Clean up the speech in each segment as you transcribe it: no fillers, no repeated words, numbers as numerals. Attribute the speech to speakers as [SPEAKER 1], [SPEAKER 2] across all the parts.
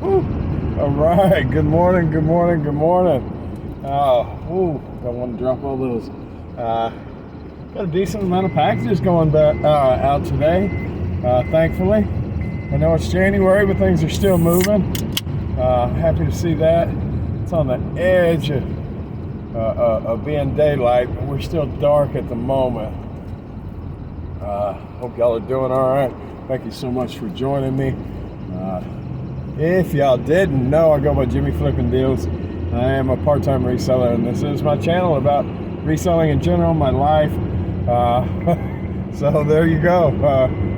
[SPEAKER 1] All right. Good morning. Good morning. Good morning. Don't want to drop all those. Got a decent amount of packages going back out today. Thankfully, I know it's January, but things are still moving. Happy to see that. It's on the edge of being daylight, but we're still dark at the moment. Hope y'all are doing all right. Thank you so much for joining me. If y'all didn't know, I go by Jimmy Flippin' Deals. I am a part-time reseller, and this is my channel about reselling in general, my life. So there you go.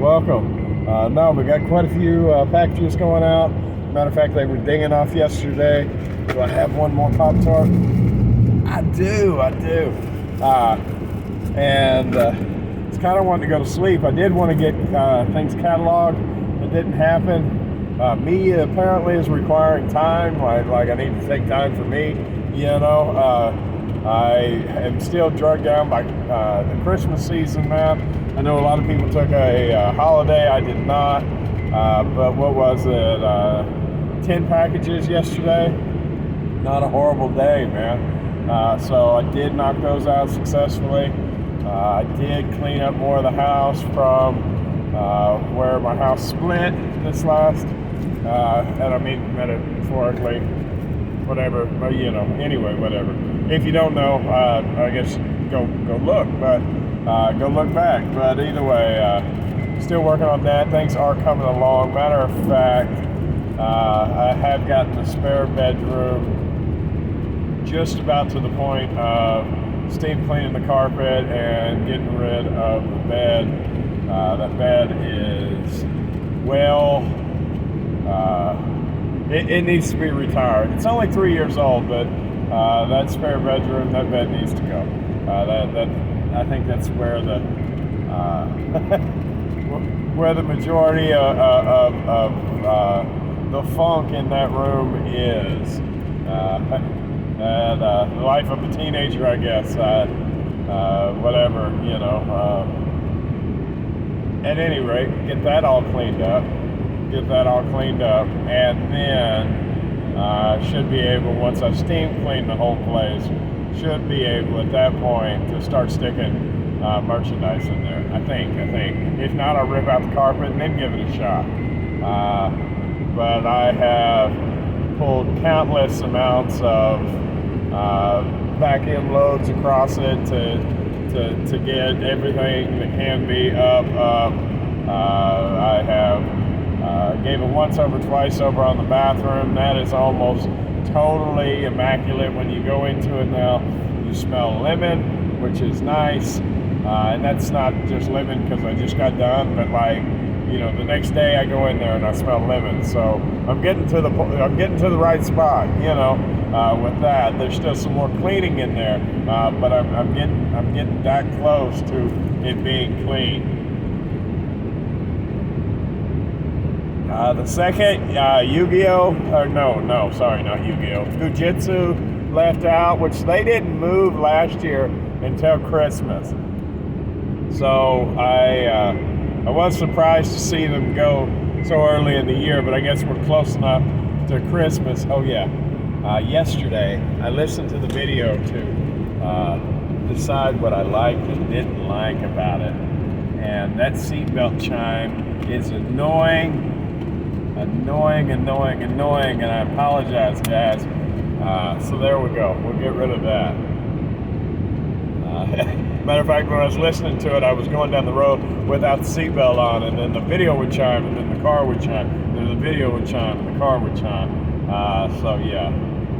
[SPEAKER 1] Welcome. No, we got quite a few packages going out. Matter of fact, they were dinging off yesterday. Do I have one more Pop-Tart? I do. It's kind of wanting to go to sleep. I did want to get things cataloged. It didn't happen. Me apparently is requiring time. Like I need to take time for me. I am still drugged down by the Christmas season, man. I know a lot of people took a holiday. I did not. But what was it? 10 packages yesterday. Not a horrible day, man. So I did knock those out successfully. I did clean up more of the house from where my house split this last, and I mean metaphorically, whatever, but anyway, whatever. If you don't know, I guess go look, but go look back. But either way, still working on that. Things are coming along. Matter of fact, I have gotten a spare bedroom just about to the point of steam cleaning the carpet and getting rid of the bed. That bed is, it needs to be retired. It's only 3 years old, but that spare bedroom, that bed needs to go. I think that's where the where the majority of the funk in that room is. The life of a teenager, I guess. Whatever, at any rate, get that all cleaned up, and then should be able, once I've steam cleaned the whole place, should be able at that point to start sticking merchandise in there. I think. If not, I'll rip out the carpet and then give it a shot. But I have pulled countless amounts of back-end loads across it to get everything that can be up. I have gave a once over, twice over on the bathroom. That is almost totally immaculate. When you go into it now, you smell lemon, which is nice. And that's not just lemon because I just got done, but the next day I go in there and I smell lemon. So I'm getting to the right spot, with that. There's still some more cleaning in there, but I'm getting that close to it being clean. The second Yu-Gi-Oh, or no, sorry, not Yu-Gi-Oh, Fujitsu left out, which they didn't move last year until Christmas. So I was surprised to see them go so early in the year, but I guess we're close enough to Christmas. Oh yeah, yesterday I listened to the video to decide what I liked and didn't like about it, and that seatbelt chime is annoying, and I apologize, guys. So there we go. We'll get rid of that. Matter of fact, when I was listening to it, I was going down the road without the seatbelt on, and then the video would chime, and then the car would chime, and then the video would chime, and the car would chime. So yeah,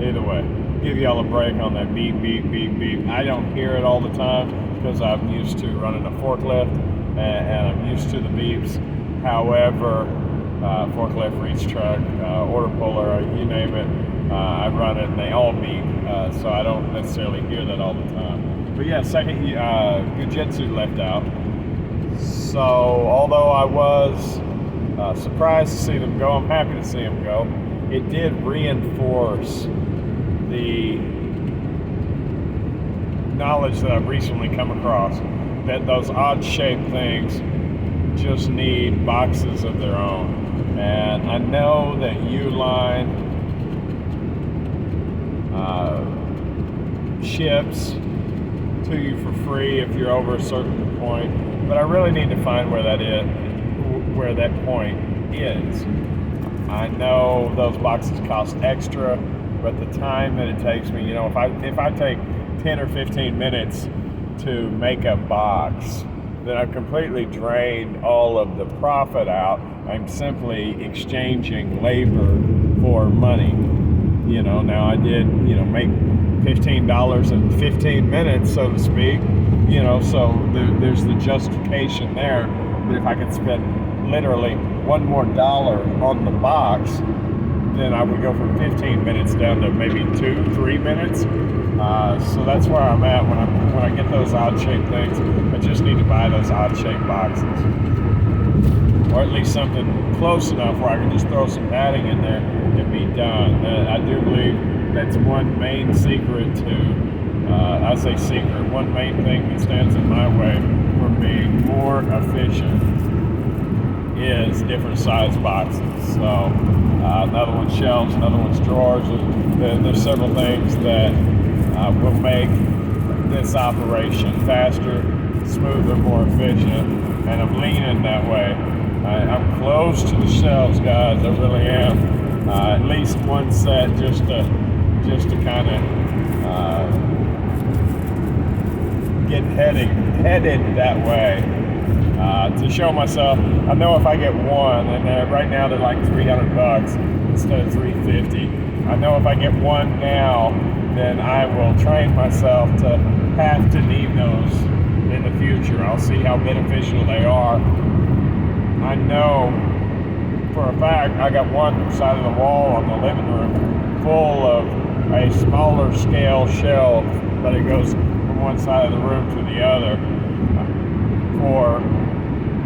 [SPEAKER 1] either way, give y'all a break on that beep, beep, beep, beep. I don't hear it all the time because I'm used to running a forklift, and I'm used to the beeps. However, forklift, reach truck, order puller, you name it, I run it and they all beep, so I don't necessarily hear that all the time. But yeah, second, Fujitsu left out. So although I was surprised to see them go, I'm happy to see them go. It did reinforce the knowledge that I've recently come across, that those odd shaped things just need boxes of their own. And I know that Uline ships to you for free if you're over a certain point, but I really need to find where that point is. I know those boxes cost extra, but the time that it takes me, if I take 10 or 15 minutes to make a box, then I've completely drained all of the profit out. I'm simply exchanging labor for money. Now I did, make $15 in 15 minutes, so to speak, so there's the justification there. But if I could spend literally one more dollar on the box, then I would go from 15 minutes down to maybe 2-3 minutes. So that's where I'm at when I get those odd-shaped things. I just need to buy those odd-shaped boxes, or at least something close enough where I can just throw some padding in there and be done. I do believe that's one main secret to, one main thing that stands in my way for being more efficient is different size boxes. So another one's shelves, another one's drawers. There's several things that will make this operation faster, smoother, more efficient, and I'm leaning that way. I'm close to the shelves, guys. I really am. At least one set just to kind of get headed that way. To show myself, I know if I get one, and right now they're like $300 instead of $350. I know if I get one now, then I will train myself to have to need those in the future. I'll see how beneficial they are. I know for a fact I got one side of the wall on the living room full of a smaller scale shelf, but it goes from one side of the room to the other for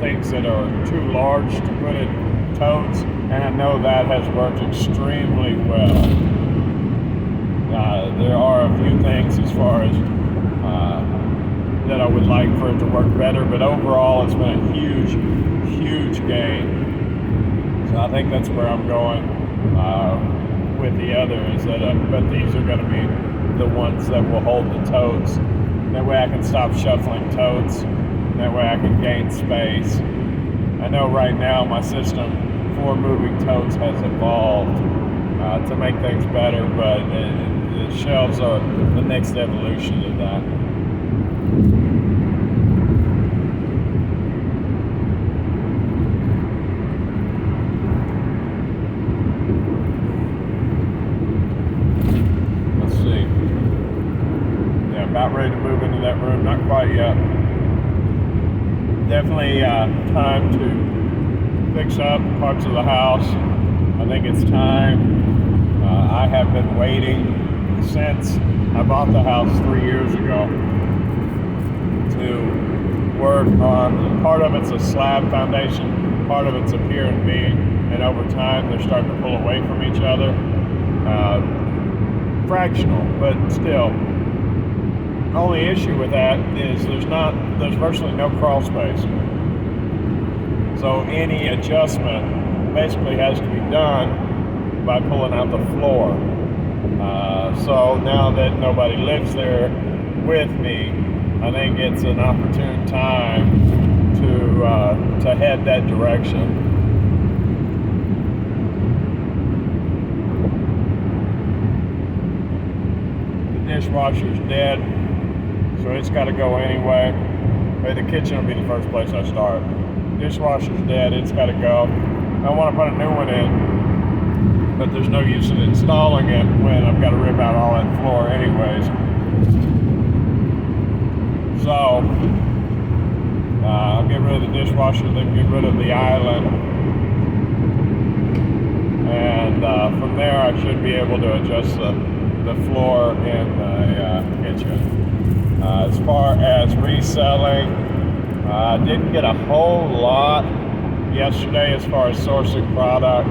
[SPEAKER 1] things that are too large to put in totes, and I know that has worked extremely well. There are a few things as far as that I would like for it to work better, but overall it's been a huge gain. So I think that's where I'm going with the others. But these are going to be the ones that will hold the totes. That way I can stop shuffling totes. That way I can gain space. I know right now my system for moving totes has evolved to make things better, but the shelves are the next evolution of that. Let's see. Yeah, about ready to move into that room. Not quite yet. Definitely time to fix up parts of the house. I think it's time. I have been waiting since I bought the house 3 years ago to work on. Part of it's a slab foundation, part of it's a pier and beam, and over time they're starting to pull away from each other. Fractional, but still. The only issue with that is there's virtually no crawl space. So any adjustment basically has to be done by pulling out the floor. So now that nobody lives there with me, I think it's an opportune time to head that direction. The dishwasher's dead, so it's got to go anyway. The kitchen will be the first place I start. Dishwasher's dead, it's got to go. I want to put a new one in, but there's no use in installing it when I've got to rip out all that floor anyways. So I'll get rid of the dishwasher, then get rid of the island, and from there I should be able to adjust the floor in the kitchen. As far as reselling, I didn't get a whole lot yesterday as far as sourcing product.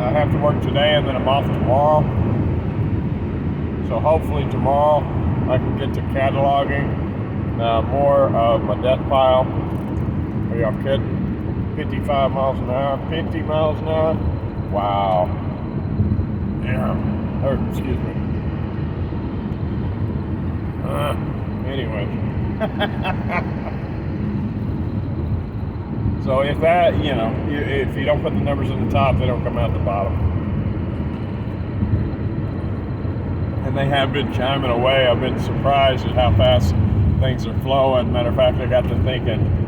[SPEAKER 1] I have to work today and then I'm off tomorrow. So hopefully tomorrow I can get to cataloging more of my death pile. Are y'all kidding? 55 miles an hour, 50 miles an hour. Wow. Damn. Or, excuse me. Anyway. So if that, if you don't put the numbers in the top, they don't come out the bottom. And they have been chiming away. I've been surprised at how fast things are flowing. Matter of fact, I got to thinking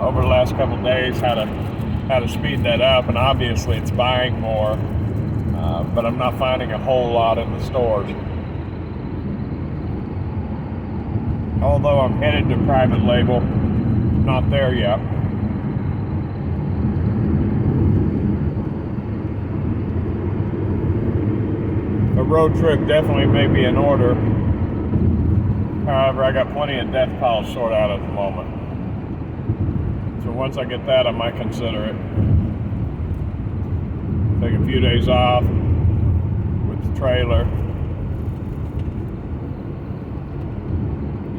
[SPEAKER 1] over the last couple of days how to speed that up, and obviously it's buying more, but I'm not finding a whole lot in the stores. Although I'm headed to private label, not there yet. A road trip definitely may be in order. However, I got plenty of death piles sorted out at the moment. So once I get that, I might consider it. Take a few days off with the trailer.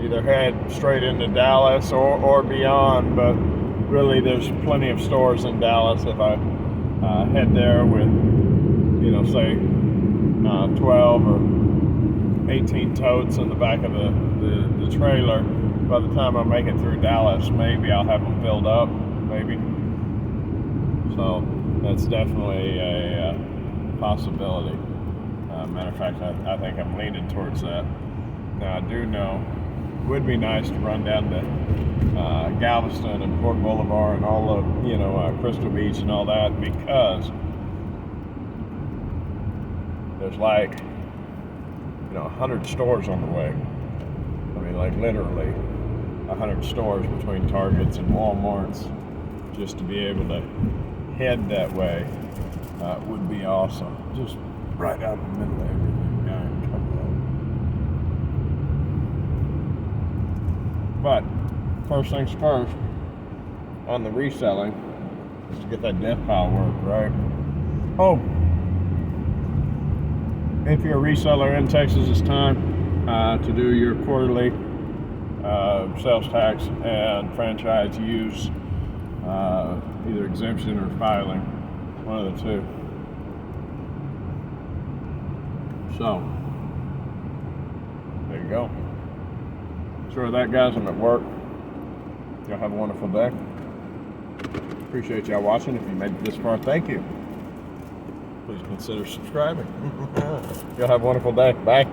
[SPEAKER 1] Either head straight into Dallas or beyond, but really there's plenty of stores in Dallas if I head there with, say 12 or 18 totes in the back of the trailer. By the time I make it through Dallas, maybe I'll have them filled up, maybe. So that's definitely a possibility. Matter of fact, I think I'm leaning towards that. Now I do know it would be nice to run down to Galveston and Port Boulevard and all of, Crystal Beach and all that, because there's like 100 stores on the way. I mean, like literally 100 stores between Targets and Walmarts. Just to be able to head that way would be awesome. Just right out in the middle of everything. Come on. But first things first, on the reselling, is to get that death pile work, right? Oh, if you're a reseller in Texas, it's time to do your quarterly sales tax and franchise use, either exemption or filing, one of the two. So, there you go. Sure, that guys, I'm at work. Y'all have a wonderful day. Appreciate y'all watching. If you made it this far, thank you. Please consider subscribing. Y'all have a wonderful day. Bye.